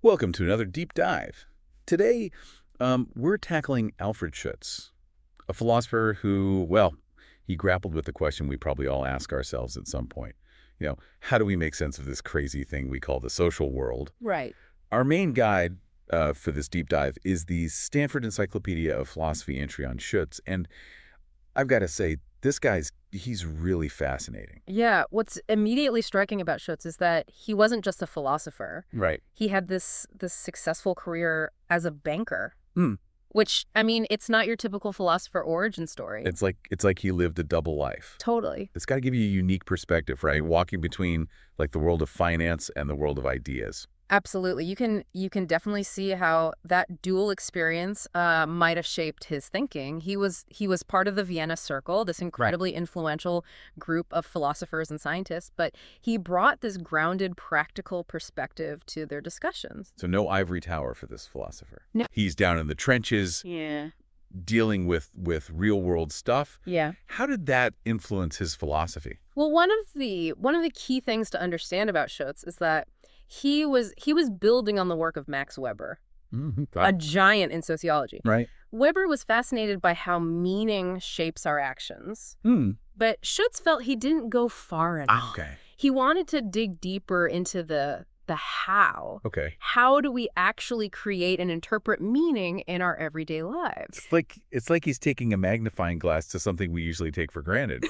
Welcome to another deep dive. Today, we're tackling Alfred Schutz, a philosopher who, well, he grappled with the question we probably all ask ourselves at some point. How do we make sense of this crazy thing we call the social world? Right. Our main guide for this deep dive is the Stanford Encyclopedia of Philosophy entry on Schutz, and I've got to say, he's really fascinating. Yeah, what's immediately striking about Schutz is that he wasn't just a philosopher. Right. He had this successful career as a banker, Mm. which, I mean, it's not your typical philosopher origin story. It's like he lived a double life. Totally. It's got to give you a unique perspective, right? Walking between like the world of finance and the world of ideas. Absolutely. You can definitely see how that dual experience might have shaped his thinking. He was part of the Vienna Circle, this incredibly influential group of philosophers and scientists, but he brought this grounded, practical perspective to their discussions. So no ivory tower for this philosopher. No. He's down in the trenches, Yeah. dealing with real world stuff. Yeah. How did that influence his philosophy? Well, one of the key things to understand about Schutz is that he was building on the work of Max Weber, a giant in sociology. Right. Weber was fascinated by how meaning shapes our actions, but Schutz felt he didn't go far enough. Okay. He wanted to dig deeper into the how. Okay. How do we actually create and interpret meaning in our everyday lives? It's like he's taking a magnifying glass to something we usually take for granted.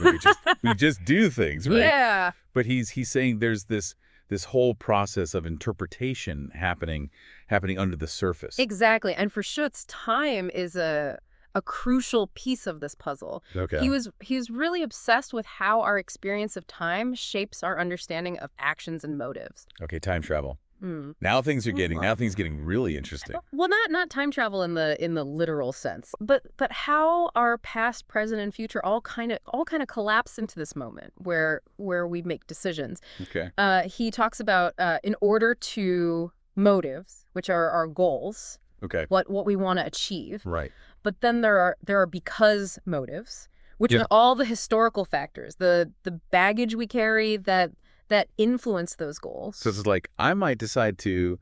We just do things, right? Yeah. But he's saying there's this whole process of interpretation happening under the surface. Exactly. And for Schutz, time is a crucial piece of this puzzle. Okay. He was really obsessed with how our experience of time shapes our understanding of actions and motives. Okay, time travel. Now things are getting really interesting. Well, not time travel in the literal sense, but how our past, present, and future all kind of collapse into this moment where we make decisions. Okay. He talks about in order to motives, which are our goals. Okay. What we want to achieve. Right. But then there are because motives, which are all the historical factors, the baggage we carry that influence those goals. So it's like I might decide to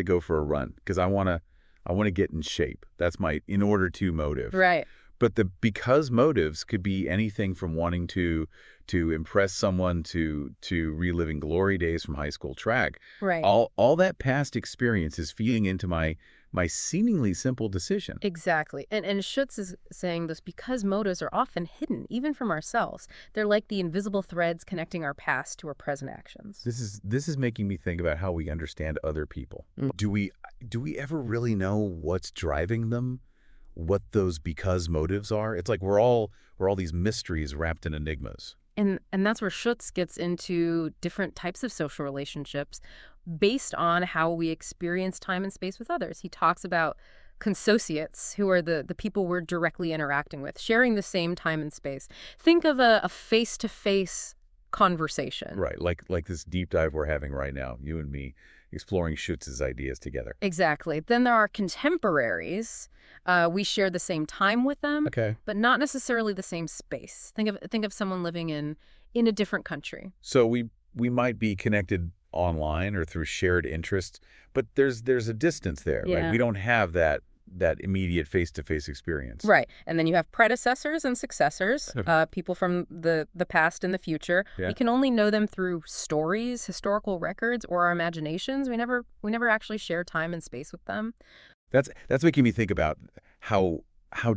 go for a run because I want to get in shape. That's my in order to motive. Right. But the because motives could be anything from wanting to impress someone to reliving glory days from high school track. Right. All that past experience is feeding into my seemingly simple decision. Exactly. And Schutz is saying this because motives are often hidden, even from ourselves. They're like the invisible threads connecting our past to our present actions. This is making me think about how we understand other people. Do we ever really know what's driving them? What those because motives are? It's like we're all these mysteries wrapped in enigmas. And that's where Schutz gets into different types of social relationships based on how we experience time and space with others. He talks about consociates, who are the people we're directly interacting with, sharing the same time and space. Think of a face-to-face conversation. Right, like this deep dive we're having right now, you and me, exploring Schutz's ideas together. Exactly. Then there are contemporaries. We share the same time with them, but not necessarily the same space. Think of someone living in a different country. So we might be connected online or through shared interests, but there's a distance there, right? We don't have that immediate face-to-face experience. Right. And then you have predecessors and successors, people from the past and the future. Yeah. We can only know them through stories, historical records, or our imaginations. We never actually share time and space with them. That's making me think about how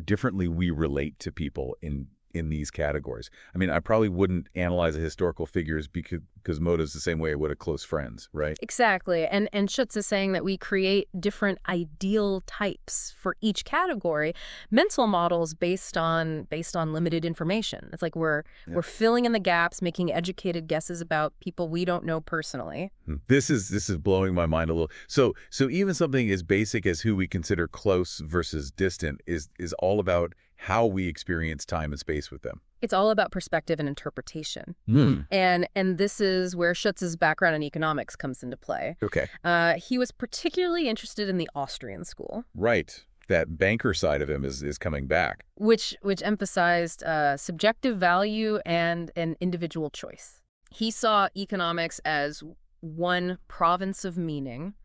differently we relate to people in these categories. I mean, I probably wouldn't analyze a historical figures because motives the same way I would a close friends, right? Exactly. And Schutz is saying that we create different ideal types for each category, mental models based on limited information. It's like we're filling in the gaps, making educated guesses about people we don't know personally. This is blowing my mind a little. So even something as basic as who we consider close versus distant is all about how we experience time and space with them. It's all about perspective and interpretation. And this is where Schutz's background in economics comes into play. Okay. He was particularly interested in the Austrian school. Right. That banker side of him is coming back. Which emphasized subjective value and an individual choice. He saw economics as one province of meaning,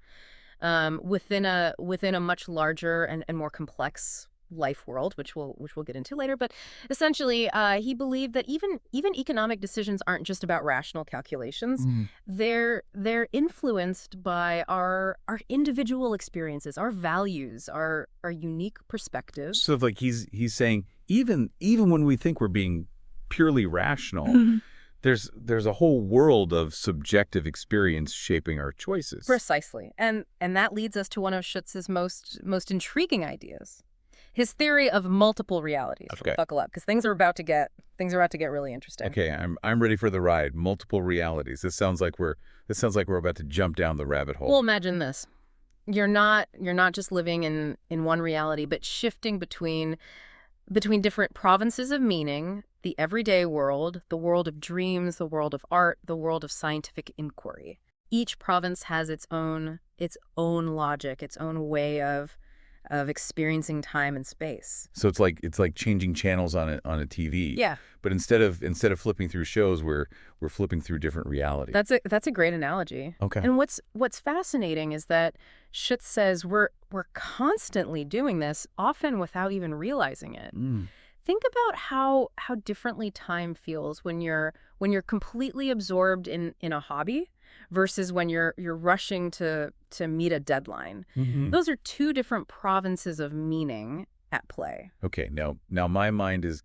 within a much larger and more complex life world, which we'll get into later. But essentially, he believed that even economic decisions aren't just about rational calculations. Mm. They're influenced by our individual experiences, our values, our unique perspectives. So like he's saying even when we think we're being purely rational, there's a whole world of subjective experience shaping our choices. Precisely. And that leads us to one of Schutz's most intriguing ideas. His theory of multiple realities. Okay. Buckle up, because things are about to get really interesting. Okay, I'm ready for the ride. Multiple realities. This sounds like we're about to jump down the rabbit hole. Well, imagine this. You're not just living in one reality, but shifting between different provinces of meaning, the everyday world, the world of dreams, the world of art, the world of scientific inquiry. Each province has its own logic, its own way of experiencing time and space. So it's like changing channels on a TV. Yeah. But instead of flipping through shows, we're flipping through different realities. That's a great analogy. Okay. And what's fascinating is that Schutz says we're constantly doing this, often without even realizing it. Think about how differently time feels when you're completely absorbed in a hobby versus when you're rushing to meet a deadline. Those are two different provinces of meaning at play. Okay, now my mind is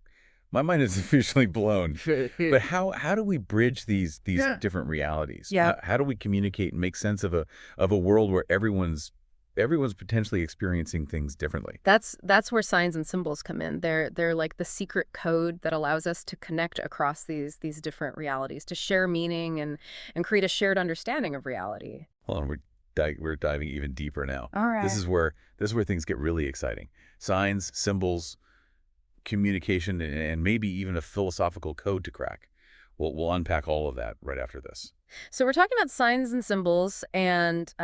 officially blown. But how do we bridge these different realities? Yeah. How do we communicate and make sense of a world where everyone's potentially experiencing things differently? That's where signs and symbols come in. They're like the secret code that allows us to connect across these different realities, to share meaning and create a shared understanding of reality. Hold on, we're diving even deeper now. All right. This is where things get really exciting. Signs, symbols, communication, and maybe even a philosophical code to crack. We'll unpack all of that right after this. So we're talking about signs and symbols, and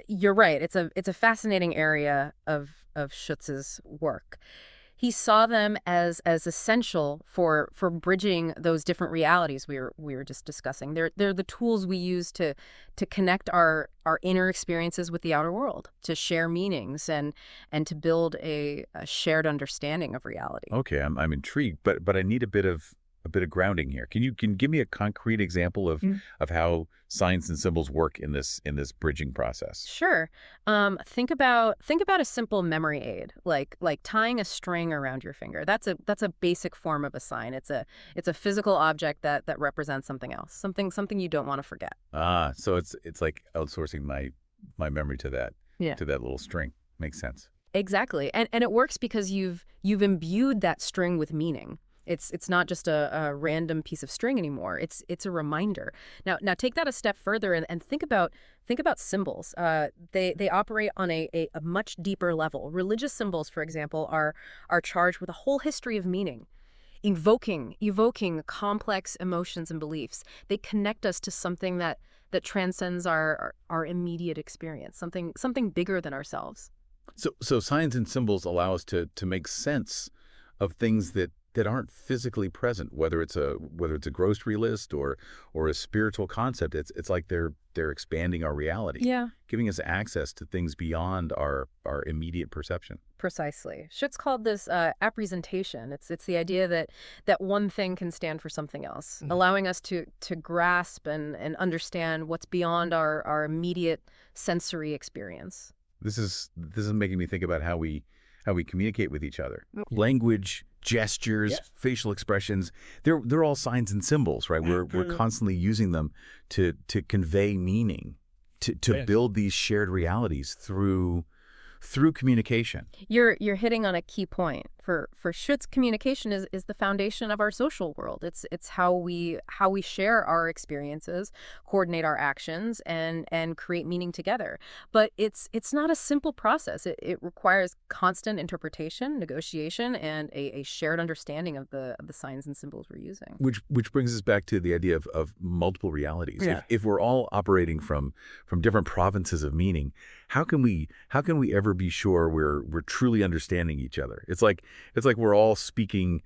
you're right. It's a fascinating area of Schutz's work. He saw them as essential for bridging those different realities we were just discussing. They're the tools we use to connect our inner experiences with the outer world, to share meanings and to build a shared understanding of reality. Okay, I'm intrigued, but I need a bit of grounding here. Can you give me a concrete example of how signs and symbols work in this bridging process? Sure. Think about a simple memory aid, like tying a string around your finger. That's a basic form of a sign. It's a physical object that represents something else, something you don't want to forget. So it's like outsourcing my memory to that little string. Makes sense. Exactly, and it works because you've imbued that string with meaning. It's not just a random piece of string anymore. It's a reminder. Now take that a step further and think about symbols. They operate on a much deeper level. Religious symbols, for example, are charged with a whole history of meaning, evoking complex emotions and beliefs. They connect us to something that transcends our immediate experience, something bigger than ourselves. So signs and symbols allow us to make sense of things that aren't physically present, whether it's a grocery list or a spiritual concept. It's like they're expanding our reality, giving us access to things beyond our immediate perception. Precisely. Schutz called this appresentation. It's the idea that one thing can stand for something else, allowing us to grasp and understand what's beyond our immediate sensory experience. This is making me think about how we communicate with each other. Language, gestures, facial expressions, they're all signs and symbols, right? We're constantly using them to convey meaning, to build these shared realities through communication. You're hitting on a key point. For Schutz, communication is the foundation of our social world. It's how we share our experiences, coordinate our actions, and create meaning together. But it's not a simple process. It requires constant interpretation, negotiation, and a shared understanding of the signs and symbols we're using. Which brings us back to the idea of multiple realities. Yeah. If we're all operating from different provinces of meaning, how can we ever be sure we're truly understanding each other? It's like we're all speaking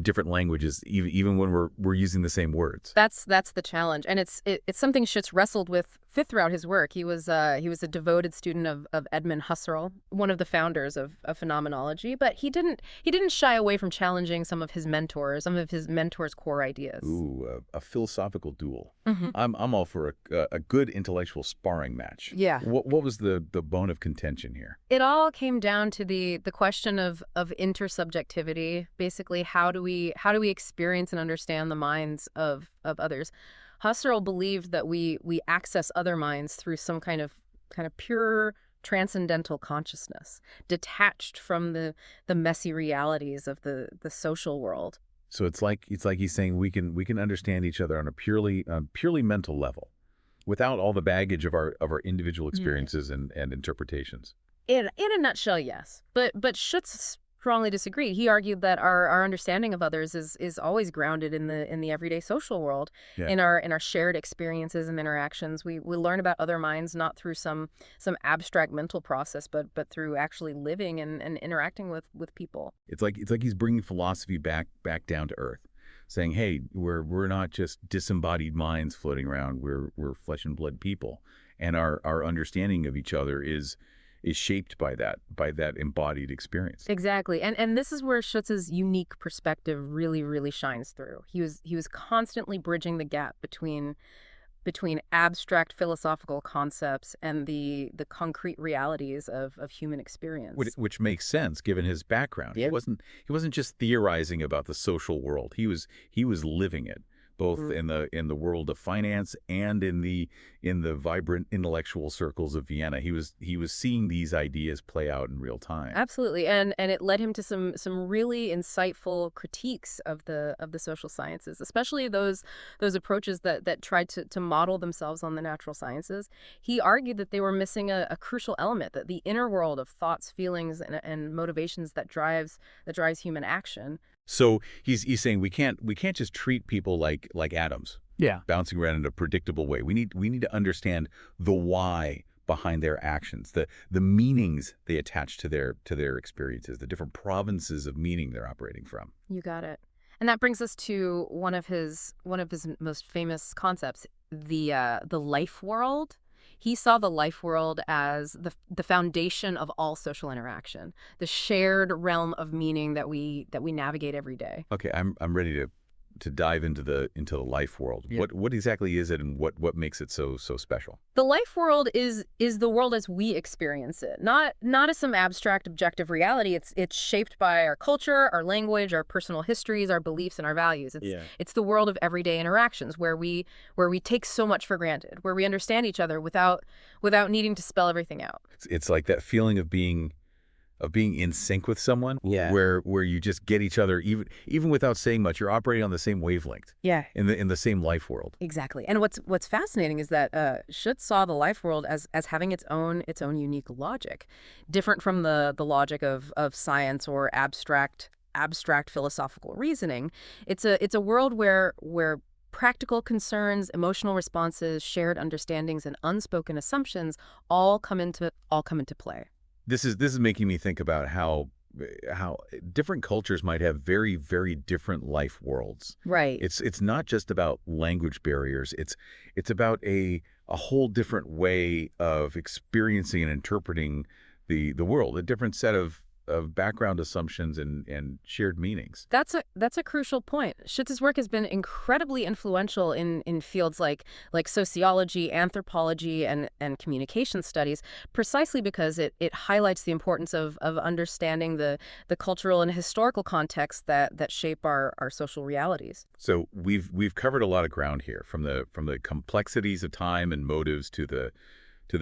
different languages, even when we're using the same words. That's the challenge, and it's something Schutz wrestled with fit throughout his work. He was a devoted student of Edmund Husserl, one of the founders of phenomenology, but he didn't shy away from challenging some of his mentors' core ideas. Ooh, a philosophical duel. Hmm. I'm all for a good intellectual sparring match. Yeah. What was the bone of contention here? It all came down to the question of intersubjectivity. Basically, how do we experience and understand the minds of others? Husserl believed that we access other minds through some kind of pure transcendental consciousness, detached from the messy realities of the social world. So it's like he's saying we can understand each other on a purely mental level, without all the baggage of our individual experiences and interpretations. In a nutshell, yes. But Schutz strongly disagreed. He argued that our understanding of others is always grounded in the everyday social world, Yeah. in our shared experiences and interactions. We learn about other minds not through some abstract mental process, but through actually living and interacting with people. It's like he's bringing philosophy back down to earth, saying, "Hey, we're not just disembodied minds floating around. We're flesh and blood people, and our understanding of each other is shaped by that embodied experience." Exactly. And this is where Schutz's unique perspective really shines through. He was constantly bridging the gap between abstract philosophical concepts and the concrete realities of human Which, experience. which makes sense given his background. Yeah. He wasn't just theorizing about the social world. He was living it, both Mm. in the world of finance and in the vibrant intellectual circles of Vienna. He was seeing these ideas play out in real time. Absolutely. And it led him to some really insightful critiques of the social sciences, especially those approaches that tried to model themselves on the natural sciences. He argued that they were missing a crucial element, that the inner world of thoughts, feelings, and motivations that drives human action. So he's saying we can't just treat people like atoms, Yeah. bouncing around in a predictable way. We need to understand the why behind their actions, the meanings they attach to their experiences, the different provinces of meaning they're operating from. You got it. And that brings us to one of his most famous concepts, the life world. He saw the life world as the foundation of all social interaction, the shared realm of meaning that we navigate every day. Okay, I'm ready to dive into the life world. Yeah. What exactly is it, and what makes it so special? The life world is the world as we experience it, not as some abstract objective reality. It's shaped by our culture, our language, our personal histories, our beliefs, and our values. It's Yeah. it's the world of everyday interactions where we take so much for granted, where we understand each other without needing to spell everything out. It's like that feeling of being in sync with someone, Yeah. where you just get each other even without saying much. You're operating on the same wavelength Yeah. in the same life world. Exactly. And what's fascinating is that Schutz saw the life world as having its own unique logic, different from the logic of science or abstract philosophical reasoning. It's a world where practical concerns, emotional responses, shared understandings, and unspoken assumptions all come into play. This is making me think about how different cultures might have very different life worlds. Right. It's not just about language barriers. It's about a whole different way of experiencing and interpreting the world, a different set of background assumptions and shared meanings. That's a crucial point. Schutz's work has been incredibly influential in fields like sociology, anthropology, and communication studies, precisely because it highlights the importance of understanding the cultural and historical contexts that shape our social realities. So we've covered a lot of ground here, from the complexities of time and motives to the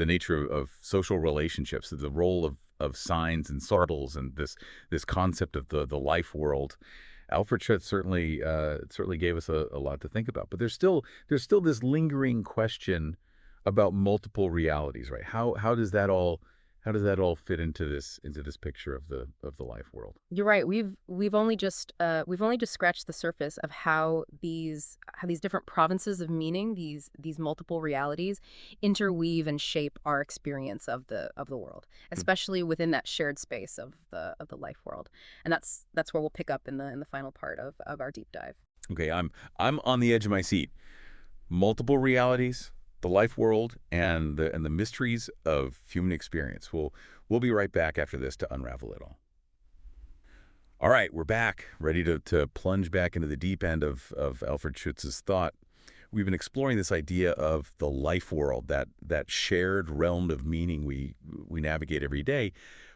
nature of social relationships, to the role of signs and sortles, and this concept of the life world. Alfred Schutz certainly gave us a lot to think about. But there's still this lingering question about multiple realities, right? How does that all fit into this picture of the life world? You're right. We've only just scratched the surface of how these different provinces of meaning, these multiple realities, interweave and shape our experience of the world, especially within that shared space of the life world. And that's where we'll pick up in the final part of our deep dive. Okay, I'm on the edge of my seat. Multiple realities, the life world and the mysteries of human experience. We'll be right back after this to unravel it all. All right, we're back, ready to plunge back into the deep end of Alfred Schutz's thought. We've been exploring this idea of the life world, that shared realm of meaning we navigate every day.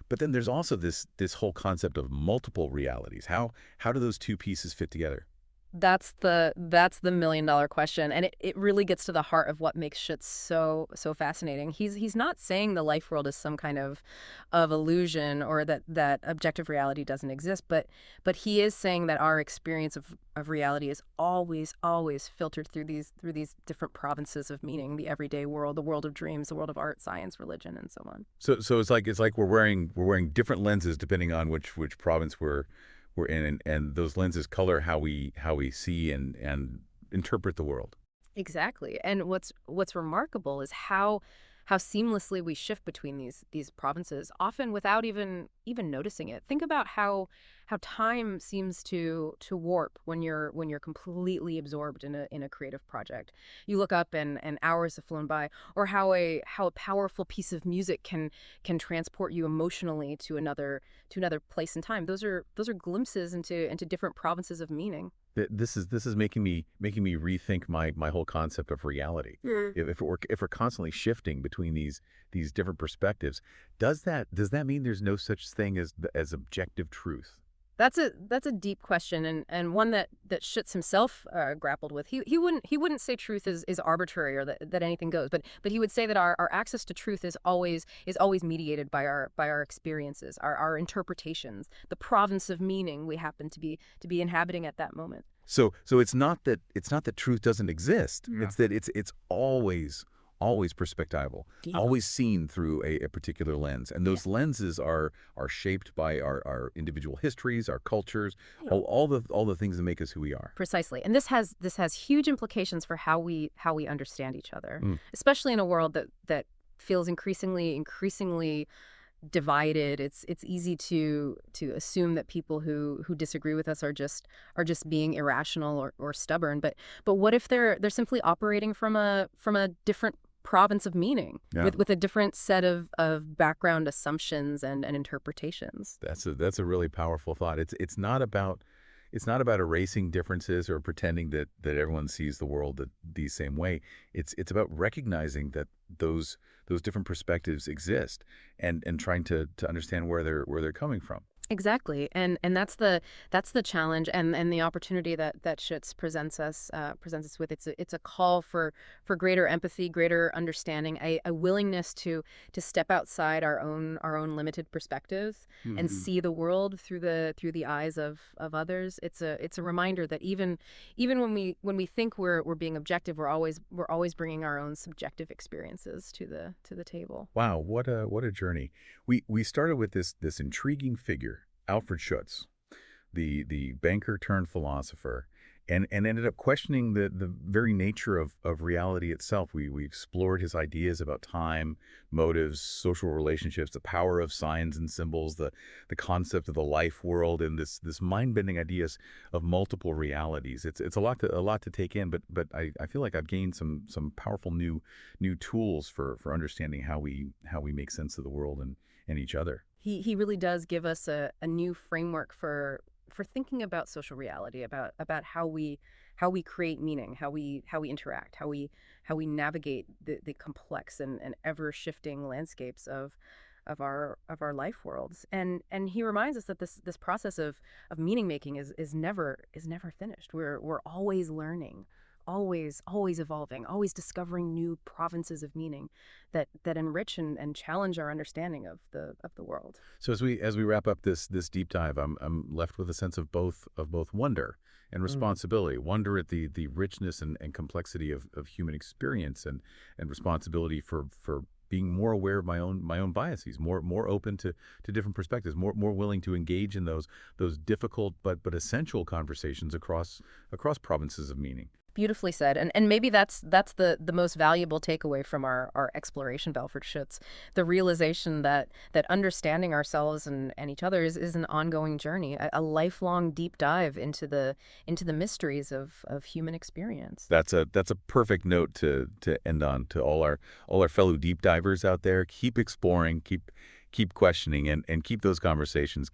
But then there's also this whole concept of multiple realities. How do those two pieces fit together? That's the million-dollar question, and it really gets to the heart of what makes Schutz so fascinating. He's not saying the life world is some kind of illusion or that objective reality doesn't exist, but he is saying that our experience of reality is always filtered through these different provinces of meaning: the everyday world, the world of dreams, the world of art, science, religion, and so on. So it's like we're wearing different lenses depending on which province we're in, and those lenses color how we see and interpret the world. Exactly. And what's remarkable is how seamlessly we shift between these provinces, often without even noticing it. Think about how time seems to warp when you're completely absorbed in a creative project. You look up and hours have flown by, or how a powerful piece of music can transport you emotionally to another place and time. Those are glimpses into different provinces of meaning. This is making me rethink my whole concept of reality. If we're constantly shifting between these different perspectives, does that mean there's no such thing as objective truth? That's a deep question, and one that Schutz himself grappled with. He wouldn't say truth is arbitrary or that anything goes, but he would say that our access to truth is always mediated by our experiences, our interpretations, the province of meaning we happen to be inhabiting at that moment. So it's not that truth doesn't exist. Yeah. It's that it's always perspectival, Yeah. always seen through a particular lens, and Yeah. those lenses are shaped by our individual histories, our cultures, Yeah. all the things that make us who we are. Precisely. And this has huge implications for how we understand each other, Mm. especially in a world that feels increasingly divided. It's easy to assume that people who disagree with us are just being irrational or stubborn. But what if they're simply operating from a different province of meaning Yeah. with a different set of background assumptions and interpretations? That's a really powerful thought. It's not about erasing differences or pretending that everyone sees the world the same way. It's about recognizing that those different perspectives exist and trying to understand where they're coming from. Exactly, and that's the challenge and the opportunity that Schutz presents us with. It's a call for greater empathy, greater understanding, a willingness to step outside our own limited perspectives and Mhm. see the world through the eyes of others. It's a reminder that even when we think we're being objective, we're always bringing our own subjective experiences to the table. Wow, what a journey. We started with this intriguing figure, Alfred Schutz, the banker turned philosopher, and ended up questioning the very nature of reality itself. We explored his ideas about time, motives, social relationships, the power of signs and symbols, the concept of the life world, and this mind-bending ideas of multiple realities. It's a lot to take in, but I feel like I've gained some powerful new tools for understanding how we make sense of the world and each other. He really does give us a new framework for thinking about social reality, about how we create meaning, how we interact, how we navigate the complex and ever shifting landscapes of our life worlds. And he reminds us that this process of meaning making is never finished. We're always learning, always evolving, always discovering new provinces of meaning that enrich and challenge our understanding of the world. So as we wrap up this deep dive, I'm left with a sense of both wonder and responsibility. Wonder at the richness and complexity of human experience, and responsibility for being more aware of my own biases, more open to different perspectives, more willing to engage in those difficult but essential conversations across provinces of meaning. Beautifully said. And maybe that's the most valuable takeaway from our exploration of Alfred Schutz, the realization that understanding ourselves and each other is an ongoing journey, a lifelong deep dive into the mysteries of human experience. That's a perfect note to end on. To all our fellow deep divers out there, keep exploring, keep questioning, and keep those conversations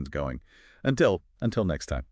going. Until next time.